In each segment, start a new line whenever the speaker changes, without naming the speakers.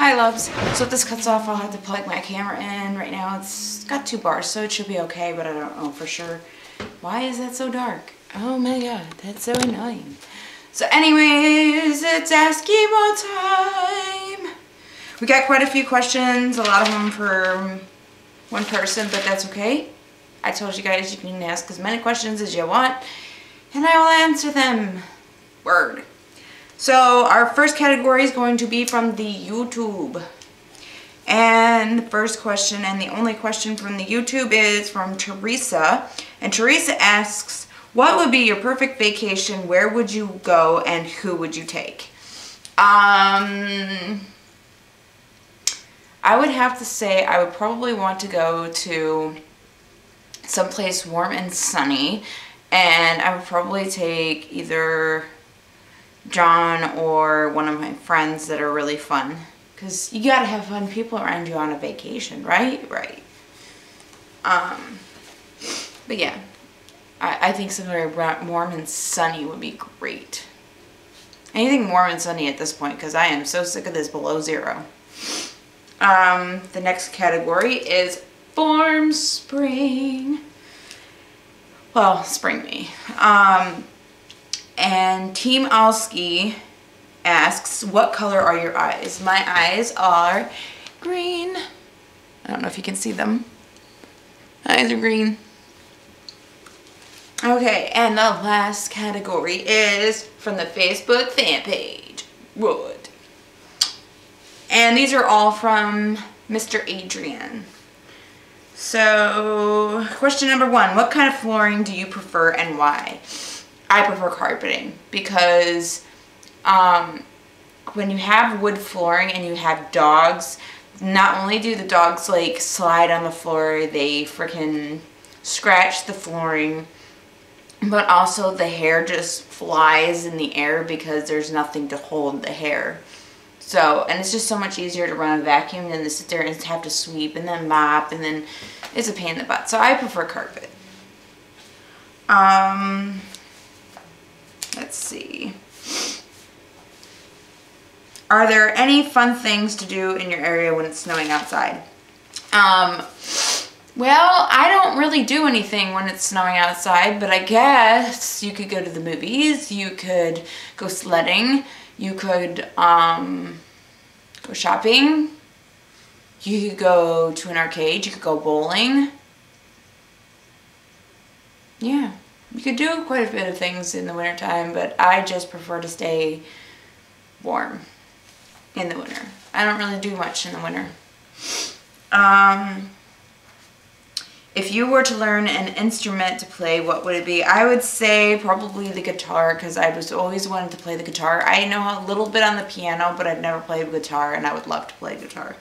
Hi loves. So if this cuts off, I'll have to plug my camera in. Right now it's got 2 bars, so it should be okay, but I don't know for sure. Why is that so dark? Oh my god, that's so annoying. So anyways, it's Eskimo time. We got quite a few questions, a lot of them for one person, but that's okay. I told you guys you can ask as many questions as you want, and I will answer them. Word. So our first category is going to be from the YouTube. And the first question and the only question from the YouTube is from Teresa. And Teresa asks, what would be your perfect vacation? Where would you go and who would you take? I would have to say I would probably want to go to someplace warm and sunny. And I would probably take either John or one of my friends that are really fun, because you gotta have fun people around you on a vacation, right? Right. But yeah, I think somewhere warm and sunny would be great. Anything warm and sunny at this point, because I am so sick of this below zero. The next category is Form Spring. Well, spring me. And Team Alski asks, what color are your eyes? My eyes are green. I don't know if you can see them. Eyes are green. Okay, and the last category is from the Facebook fan page. Wood. And these are all from Mr. Adrian. So, question number 1, what kind of flooring do you prefer and why? I prefer carpeting because when you have wood flooring and you have dogs, not only do the dogs like slide on the floor, they freaking scratch the flooring, but also the hair just flies in the air because there's nothing to hold the hair. So, and it's just so much easier to run a vacuum than to sit there and have to sweep and then mop, and then it's a pain in the butt. So I prefer carpet. Let's see. Are there any fun things to do in your area when it's snowing outside? Well, I don't really do anything when it's snowing outside, but I guess you could go to the movies, you could go sledding, you could go shopping, you could go to an arcade, you could go bowling. Yeah. You could do quite a bit of things in the wintertime, but I just prefer to stay warm in the winter. I don't really do much in the winter. If you were to learn an instrument to play, what would it be? I would say probably the guitar, because I was always wanted to play the guitar. I know a little bit on the piano, but I've never played guitar, and I would love to play guitar.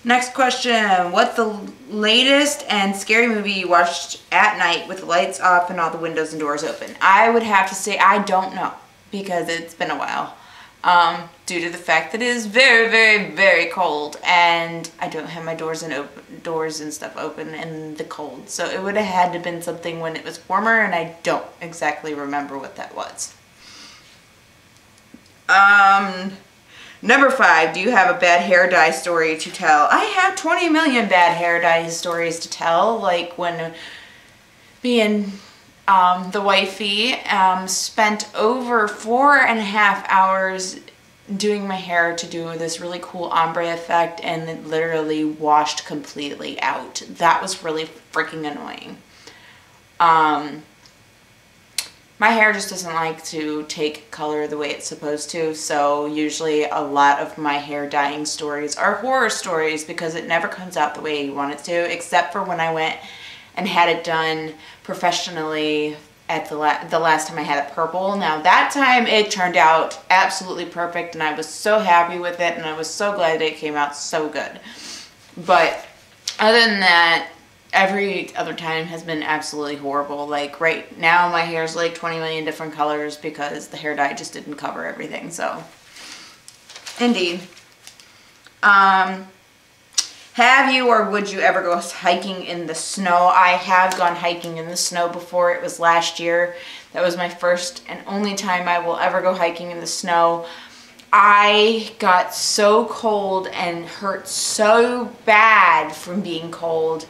Next question, what's the latest and scary movie you watched at night with the lights off and all the windows and doors open? I would have to say I don't know, because it's been a while. Due to the fact that it is very, very, very cold, and I don't have my doors and stuff open in the cold. So it would have had to have been something when it was warmer, and I don't exactly remember what that was. Number 5, do you have a bad hair dye story to tell? I have 20 million bad hair dye stories to tell, like when me and the wifey spent over 4.5 hours doing my hair to do this really cool ombre effect, and it literally washed completely out. That was really freaking annoying. My hair just doesn't like to take color the way it's supposed to, so usually a lot of my hair dyeing stories are horror stories because it never comes out the way you want it to, except for when I went and had it done professionally at the last time I had it purple. Now that time it turned out absolutely perfect, and I was so happy with it, and I was so glad that it came out so good. But other than that, every other time has been absolutely horrible. Like right now my hair's like 20 million different colors because the hair dye just didn't cover everything. So indeed. Have you or would you ever go hiking in the snow? I have gone hiking in the snow before. It was last year. That was my first and only time I will ever go hiking in the snow. I got so cold and hurt so bad from being cold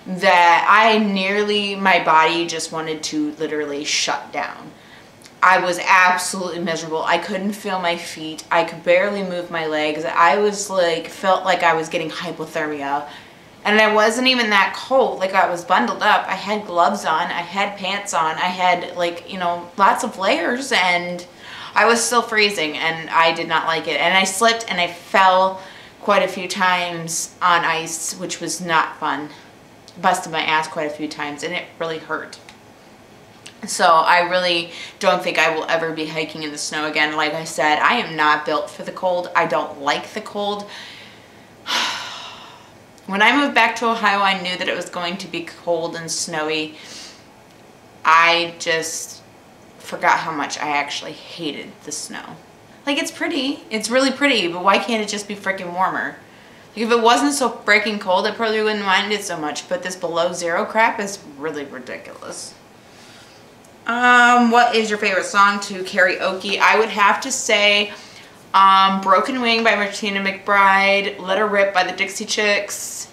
that my body just wanted to literally shut down. I was absolutely miserable. I couldn't feel my feet. I could barely move my legs. I was like, felt like I was getting hypothermia. And I wasn't even that cold. Like, I was bundled up. I had gloves on. I had pants on. I had, like, you know, lots of layers, and I was still freezing, and I did not like it. And I slipped and I fell quite a few times on ice, which was not fun. Busted my ass quite a few times, and it really hurt. So I really don't think I will ever be hiking in the snow again. Like I said, I am not built for the cold. I don't like the cold. When I moved back to Ohio, I knew that it was going to be cold and snowy. I just forgot how much I actually hated the snow. Like, it's pretty. It's really pretty, but why can't it just be freaking warmer? Like, if it wasn't so freaking cold, I probably wouldn't mind it so much, but this below zero crap is really ridiculous. What is your favorite song to karaoke? I would have to say Broken Wing by Martina McBride, Let Her Rip by the Dixie Chicks.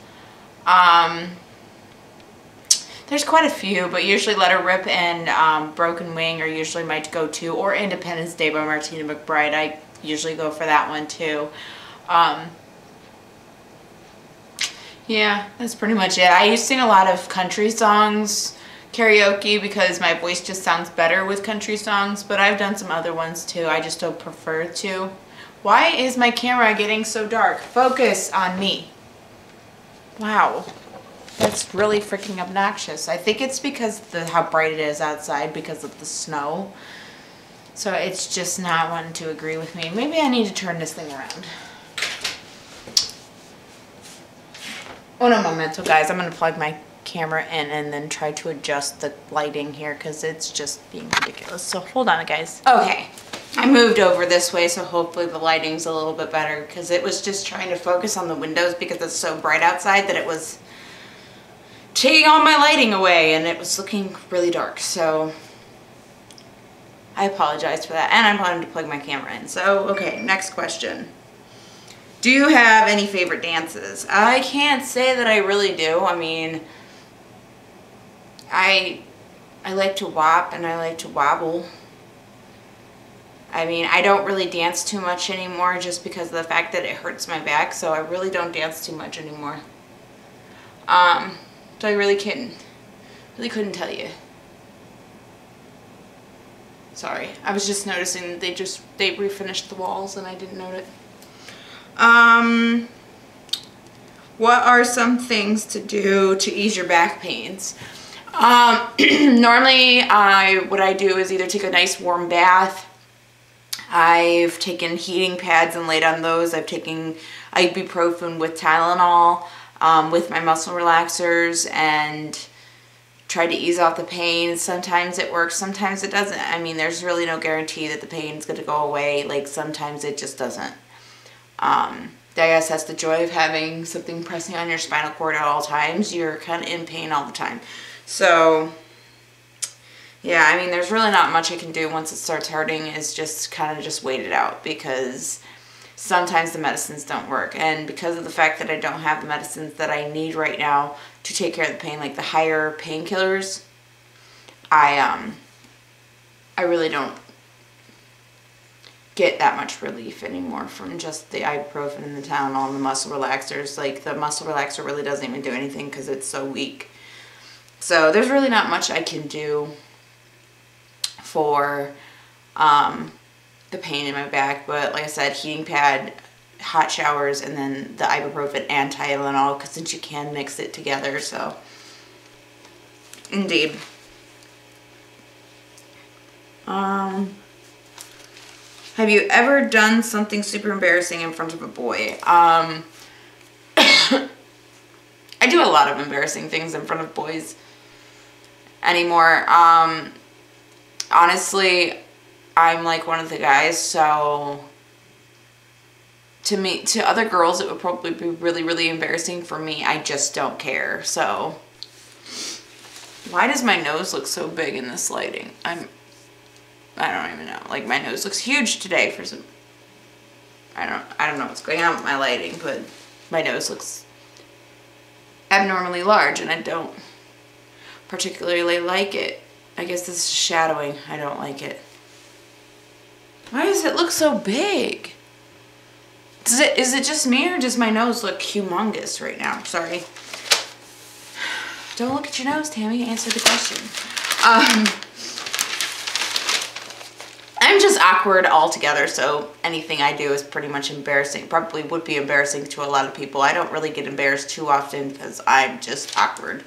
There's quite a few, but usually Let Her Rip and Broken Wing are usually my go-to, or Independence Day by Martina McBride. I usually go for that one too. Yeah, that's pretty much it. I used to sing a lot of country songs karaoke because my voice just sounds better with country songs, but I've done some other ones too. I just don't prefer to. Why is my camera getting so dark? Focus on me. Wow. That's really freaking obnoxious. I think it's because how bright it is outside because of the snow. So it's just not wanting to agree with me. Maybe I need to turn this thing around. Un momento, guys. I'm going to plug my camera in and then try to adjust the lighting here because it's just being ridiculous. So hold on, guys. Okay. I moved over this way, so hopefully the lighting's a little bit better because it was just trying to focus on the windows because it's so bright outside that it was taking all my lighting away and it was looking really dark. So I apologize for that, and I'm planning to plug my camera in. So, okay, next question. Do you have any favorite dances? I can't say that I really do. I mean, I like to whop and I like to wobble. I mean, I don't really dance too much anymore just because of the fact that it hurts my back, so I really don't dance too much anymore. So I really couldn't tell you. Sorry, I was just noticing they refinished the walls and I didn't note it. What are some things to do to ease your back pains? Normally, what I do is either take a nice warm bath. I've taken heating pads and laid on those. I've taken ibuprofen with Tylenol with my muscle relaxers and tried to ease off the pain. Sometimes it works, sometimes it doesn't. I mean, there's really no guarantee that the pain's going to go away. Like, sometimes it just doesn't. I guess that's the joy of having something pressing on your spinal cord at all times. You're kind of in pain all the time. So, yeah, I mean, there's really not much I can do once it starts hurting. Is just kind of just wait it out because sometimes the medicines don't work. And because of the fact that I don't have the medicines that I need right now to take care of the pain, like the higher painkillers, I really don't get that much relief anymore from just the ibuprofen and the Tylenol and the muscle relaxers. Like, the muscle relaxer really doesn't even do anything because it's so weak. So there's really not much I can do for the pain in my back. But like I said, heating pad, hot showers, and then the ibuprofen and Tylenol, because since you can mix it together. So indeed. Have you ever done something super embarrassing in front of a boy? I do a lot of embarrassing things in front of boys anymore. Honestly, I'm like one of the guys, so to other girls it would probably be really, really embarrassing. For me, I just don't care. So why does my nose look so big in this lighting? I don't even know. Like, my nose looks huge today for some... I don't know what's going on with my lighting, but my nose looks abnormally large and I don't particularly like it. I guess this is shadowing. I don't like it. Why does it look so big? Is it just me or does my nose look humongous right now? Sorry. Don't look at your nose, Tammy. Answer the question. I'm just awkward altogether, so anything I do is pretty much embarrassing. Probably would be embarrassing to a lot of people. I don't really get embarrassed too often because I'm just awkward.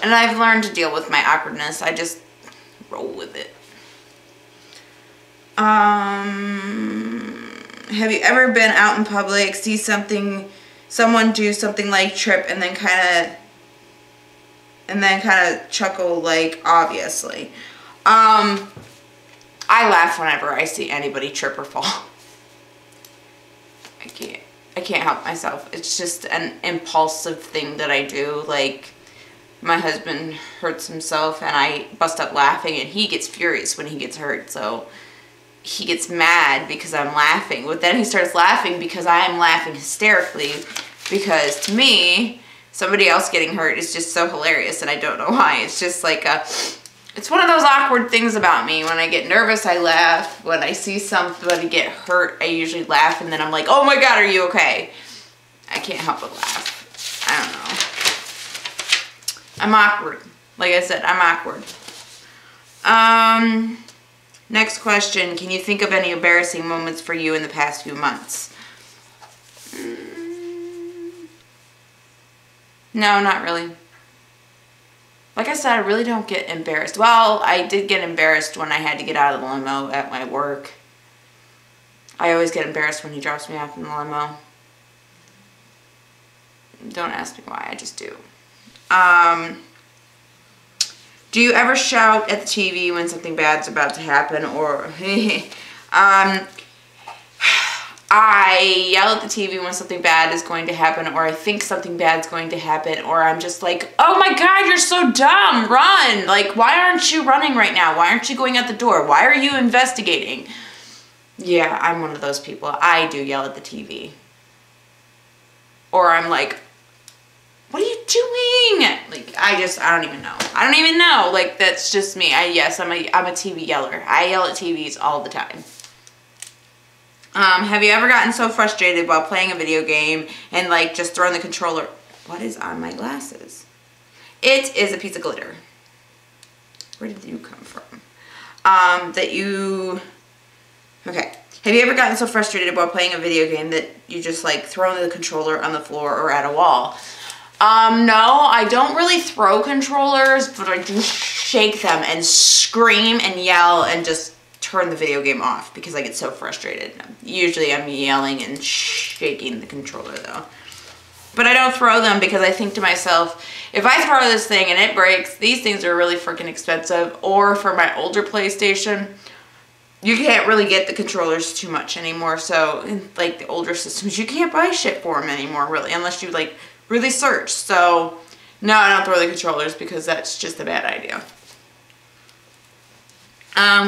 And I've learned to deal with my awkwardness. I just roll with it. Have you ever been out in public, see someone do something like trip and then kind of chuckle, like, obviously? I laugh whenever I see anybody trip or fall. I can't help myself. It's just an impulsive thing that I do. Like, my husband hurts himself and I bust up laughing and he gets furious when he gets hurt. So he gets mad because I'm laughing. But then he starts laughing because I'm laughing hysterically. Because to me, somebody else getting hurt is just so hilarious and I don't know why. It's just like it's one of those awkward things about me. When I get nervous, I laugh. When I see somebody get hurt, I usually laugh and then I'm like, oh my God, are you okay? I can't help but laugh. I don't know. I'm awkward. Like I said, I'm awkward. Next question. Can you think of any embarrassing moments for you in the past few months? No, not really. Like I said, I really don't get embarrassed. Well, I did get embarrassed when I had to get out of the limo at my work. I always get embarrassed when he drops me off in the limo. Don't ask me why, I just do. Do you ever shout at the TV when something bad's about to happen? Or I yell at the TV when something bad is going to happen, or I think something bad's going to happen, or I'm just like, oh my God, you're so dumb, run. Like, why aren't you running right now? Why aren't you going out the door? Why are you investigating? Yeah, I'm one of those people. I do yell at the TV. Or I'm like, what are you doing? Like, I don't even know. I don't even know. Like, that's just me. Yes, I'm a TV yeller. I yell at TVs all the time. Have you ever gotten so frustrated while playing a video game and like just throwing the controller? What is on my glasses? It is a piece of glitter. Where did you come from? Okay. Have you ever gotten so frustrated while playing a video game that you just like throw the controller on the floor or at a wall? No, I don't really throw controllers, but I do shake them and scream and yell and just turn the video game off because I get so frustrated. Usually I'm yelling and shaking the controller though. But I don't throw them because I think to myself, if I throw this thing and it breaks, these things are really freaking expensive. Or for my older PlayStation, you can't really get the controllers too much anymore. So in like the older systems, you can't buy shit for them anymore really, unless you like really search. So no, I don't throw the controllers because that's just a bad idea.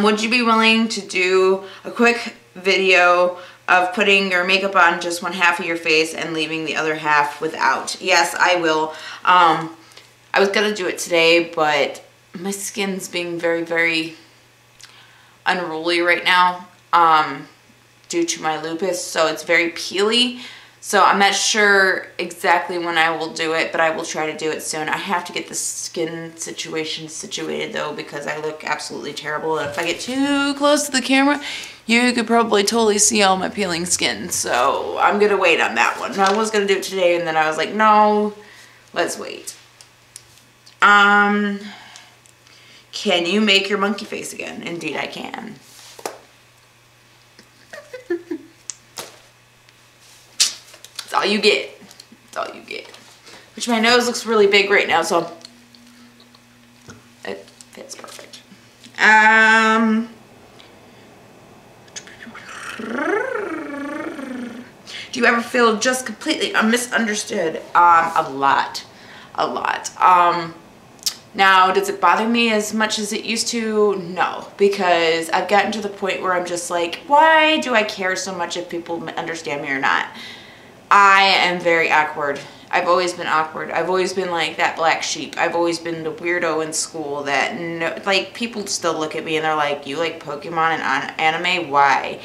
Would you be willing to do a quick video of putting your makeup on just one half of your face and leaving the other half without? Yes, I will. I was gonna do it today, but my skin's being very, very unruly right now due to my lupus, so it's very peely. So I'm not sure exactly when I will do it, but I will try to do it soon. I have to get the skin situation situated though, because I look absolutely terrible. And if I get too close to the camera, you could probably totally see all my peeling skin. So I'm gonna wait on that one. I was gonna do it today and then I was like, no, let's wait. Can you make your monkey face again? Indeed I can. That's all you get. That's all you get. Which my nose looks really big right now, so it fits perfect. Do you ever feel just completely misunderstood? A lot. Now, does it bother me as much as it used to? No, because I've gotten to the point where I'm just like, why do I care so much if people understand me or not? I am very awkward. I've always been awkward. I've always been like that black sheep. I've always been the weirdo in school that, no, like, people still look at me and they're like, you like Pokemon and anime? Why?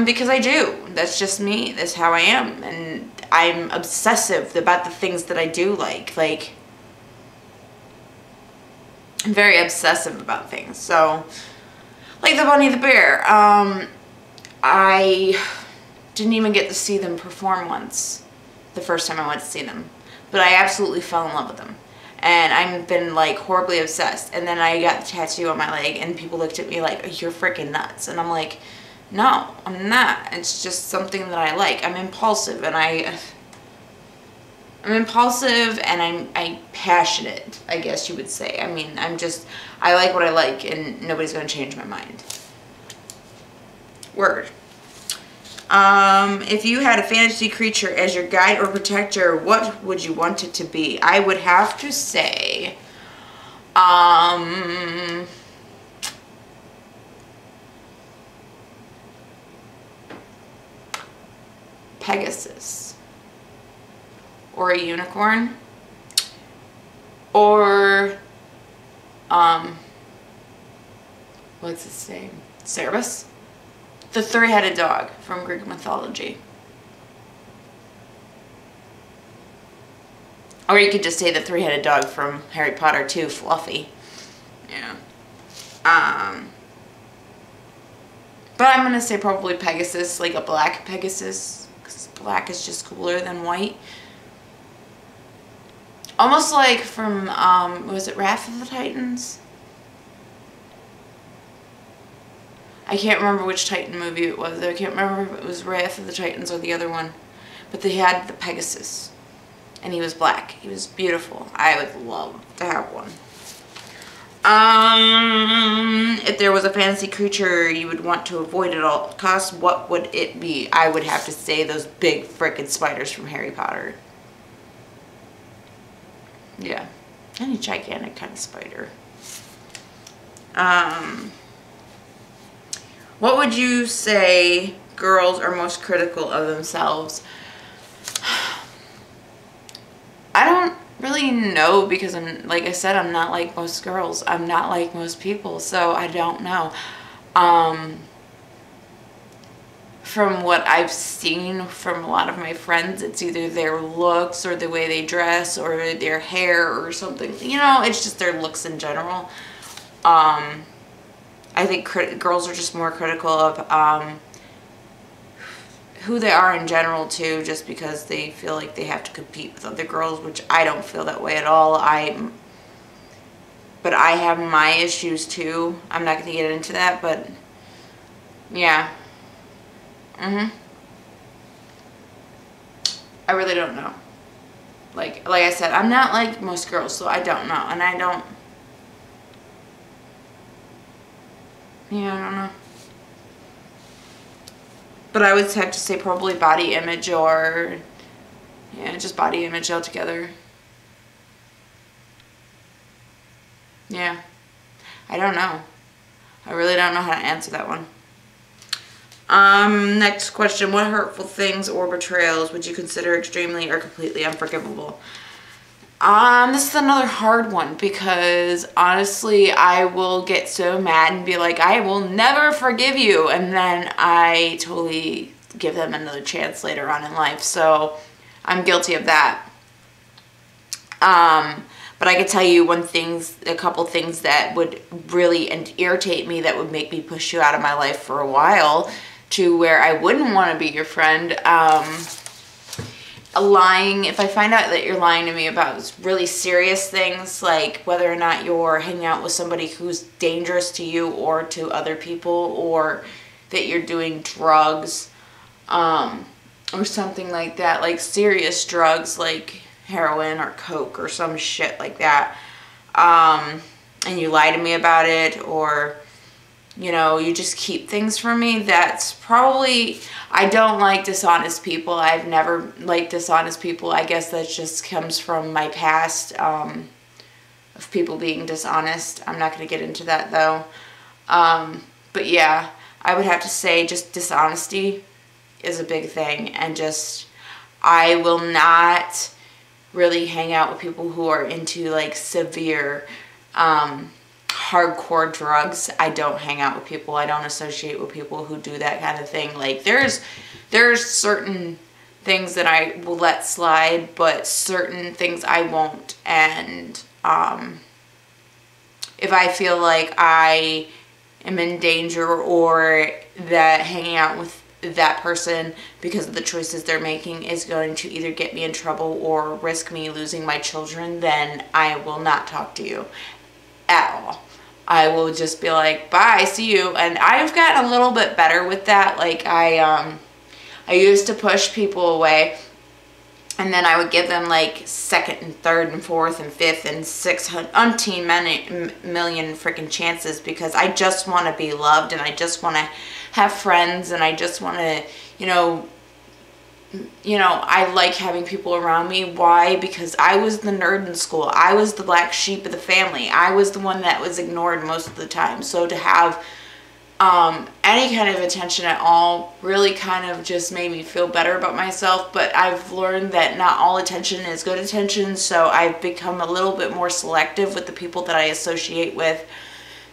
Because I do. That's just me. That's how I am. And I'm obsessive about the things that I do like. Like, I'm very obsessive about things. So, like the Bunny the Bear. I didn't even get to see them perform once. The first time I went to see them. But I absolutely fell in love with them. And I've been like horribly obsessed. And then I got the tattoo on my leg and people looked at me like, you're freaking nuts. And I'm like, no, I'm not. It's just something that I like. I'm impulsive and I'm passionate, I guess you would say. I mean, I like what I like and nobody's going to change my mind. Word. If you had a fantasy creature as your guide or protector, what would you want it to be? I would have to say, Pegasus. Or a unicorn. Or, what's his name? Cerberus? The three-headed dog from Greek mythology. Or you could just say the three-headed dog from Harry Potter too, Fluffy. Yeah. But I'm gonna say probably Pegasus, like a black Pegasus, because black is just cooler than white. Almost like from, was it Wrath of the Titans? I can't remember which Titan movie it was. I can't remember if it was Wrath of the Titans or the other one. But they had the Pegasus. And he was black. He was beautiful. I would love to have one. If there was a fantasy creature you would want to avoid at all costs, what would it be? I would have to say those big frickin' spiders from Harry Potter. Yeah. Any gigantic kind of spider. What would you say girls are most critical of themselves? I don't really know because like I said, I'm not like most girls. I'm not like most people, so I don't know. From what I've seen from a lot of my friends, it's either their looks or the way they dress or their hair or something. You know, it's just their looks in general. I think girls are just more critical of who they are in general too, just because they feel like they have to compete with other girls, which I don't feel that way at all. But I have my issues too. I'm not going to get into that, but yeah. I really don't know. Like I said, I'm not like most girls, so I don't know, and I don't. Yeah, I don't know. But I would have to say probably body image or, yeah, just body image altogether. Yeah. I don't know. I really don't know how to answer that one. Next question. What hurtful things or betrayals would you consider extremely or completely unforgivable? This is another hard one because honestly, I will get so mad and be like, I will never forgive you. And then I totally give them another chance later on in life. So I'm guilty of that. But I could tell you a couple things that would really irritate me that would make me push you out of my life for a while to where I wouldn't want to be your friend. Lying, if I find out that you're lying to me about really serious things, like whether or not you're hanging out with somebody who's dangerous to you or to other people, or that you're doing drugs, or something like that, like serious drugs like heroin or coke or some shit like that, and you lie to me about it, or you know, you just keep things from me, that's probably, I don't like dishonest people. I've never liked dishonest people. I guess that just comes from my past of of people being dishonest. I'm not going to get into that though. But yeah, I would have to say just dishonesty is a big thing, and just I will not really hang out with people who are into like severe hardcore drugs. I don't hang out with people. I don't associate with people who do that kind of thing. Like there's certain things that I will let slide, but certain things I won't. And if I feel like I am in danger, or that hanging out with that person because of the choices they're making is going to either get me in trouble or risk me losing my children, then I will not talk to you at all. I will just be like, bye, see you. And I've gotten a little bit better with that. Like I used to push people away, and then I would give them like second and third and fourth and fifth and 600 million freaking chances, because I just want to be loved, and I just want to have friends, and I just want to, I like having people around me. Why? Because I was the nerd in school. I was the black sheep of the family. I was the one that was ignored most of the time. So to have any kind of attention at all really kind of just made me feel better about myself. But I've learned that not all attention is good attention, so I've become a little bit more selective with the people that I associate with.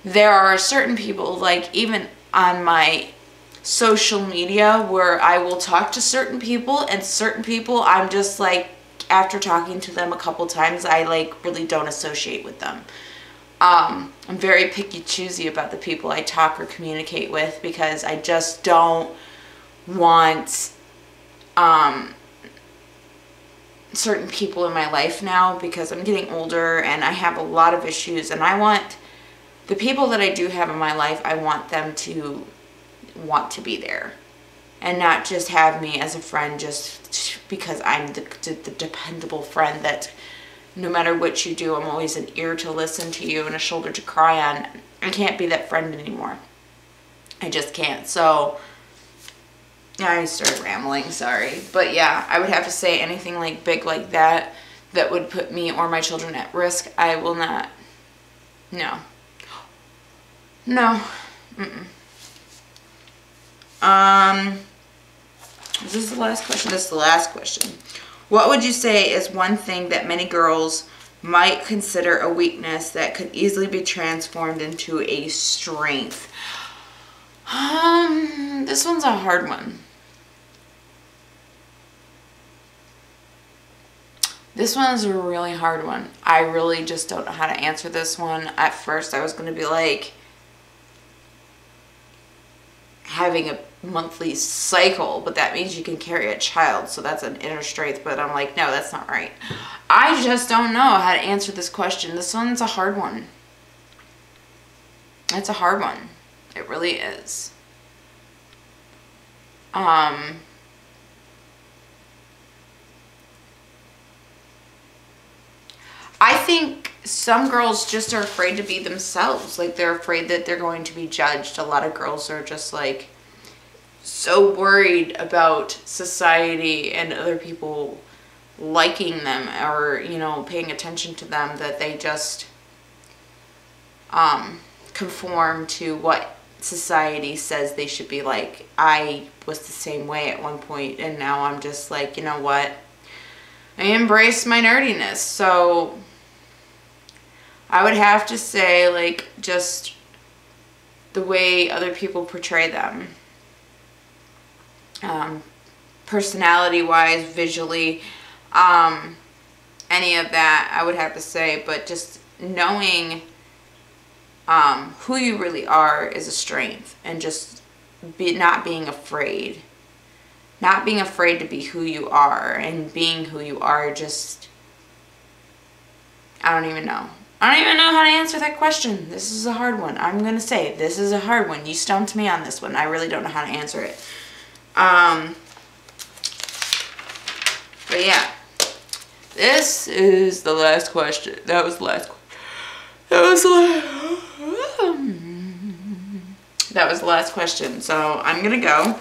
There are certain people, like even on my social media, where I will talk to certain people, and certain people I'm just like, after talking to them a couple times, I like really don't associate with them. I'm very picky choosy about the people I talk or communicate with, because I just don't want certain people in my life now, because I'm getting older and I have a lot of issues, and I want the people that I do have in my life, I want them to want to be there, and not just have me as a friend just because I'm the dependable friend that no matter what you do, I'm always an ear to listen to you and a shoulder to cry on. I can't be that friend anymore. I just can't. So yeah, I started rambling, sorry. But yeah, I would have to say anything like big like that would put me or my children at risk, I will not. No. Mm-mm. Is this the last question? This is the last question. What would you say is one thing that many girls might consider a weakness that could easily be transformed into a strength? This one's a hard one. This one is a really hard one. I really just don't know how to answer this one. At first, I was going to be like, having a monthly cycle, but that means you can carry a child, so that's an inner strength. But I'm like, no, that's not right. I just don't know how to answer this question. This one's a hard one. It's a hard one. It really is. I think some girls just are afraid to be themselves. Like, they're afraid that they're going to be judged. A lot of girls are just like so worried about society and other people liking them, or paying attention to them, that they just conform to what society says they should be like. I was the same way at one point, and now I'm just like, you know what, I embrace my nerdiness. So I would have to say, like, just the way other people portray them. Personality-wise, visually, any of that, I would have to say. But just knowing who you really are is a strength. And just not being afraid. Not being afraid to be who you are. And being who you are, just, I don't even know. I don't even know how to answer that question. This is a hard one. I'm going to say this is a hard one. You stumped me on this one. I really don't know how to answer it. But yeah, this is the last question. That was the last question. That was the last question. So I'm going to go.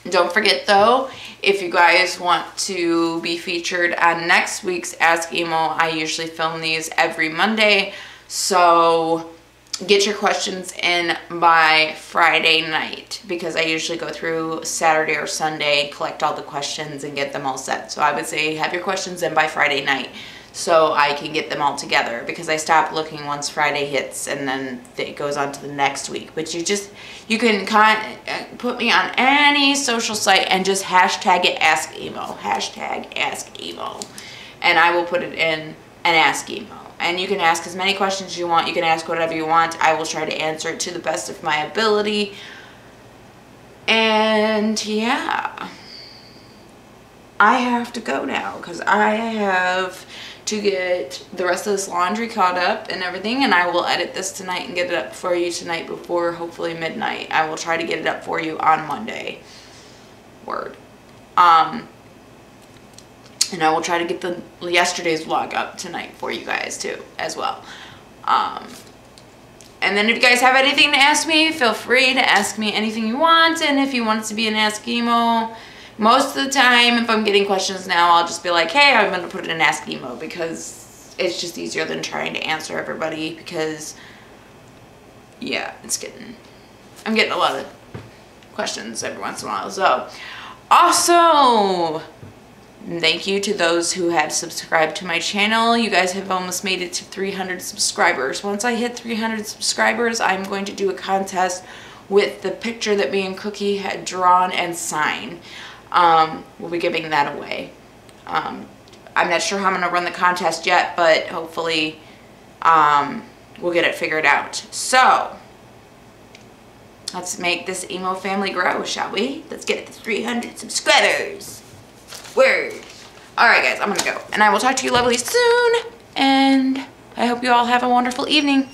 Don't forget though, if you guys want to be featured on next week's Ask Emo, I usually film these every Monday. So get your questions in by Friday night, because I usually go through Saturday or Sunday, collect all the questions and get them all set. So I would say have your questions in by Friday night so I can get them all together, because I stop looking once Friday hits and then it goes on to the next week. But you can put me on any social site and just hashtag it Ask Emo, hashtag Ask Emo, and I will put it in an Ask Emo. And you can ask as many questions as you want. You can ask whatever you want. I will try to answer it to the best of my ability. And yeah, I have to go now because I have to get the rest of this laundry caught up and everything, and I will edit this tonight and get it up for you tonight before hopefully midnight. I will try to get it up for you on Monday. Word. And I will try to get the yesterday's vlog up tonight for you guys too, as well. And then if you guys have anything to ask me, feel free to ask me anything you want. And if you want it to be an Ask Emo, most of the time, if I'm getting questions now, I'll just be like, hey, I'm going to put it in Ask Emo, because it's just easier than trying to answer everybody, because, yeah, I'm getting a lot of questions every once in a while. So, also, thank you to those who have subscribed to my channel. You guys have almost made it to 300 subscribers. Once I hit 300 subscribers, I'm going to do a contest with the picture that me and Cookie had drawn and signed. We'll be giving that away. I'm not sure how I'm going to run the contest yet, but hopefully we'll get it figured out. So, let's make this emo family grow, shall we? Let's get it to 300 subscribers. Word. Alright guys, I'm gonna go. And I will talk to you lovely soon. And I hope you all have a wonderful evening.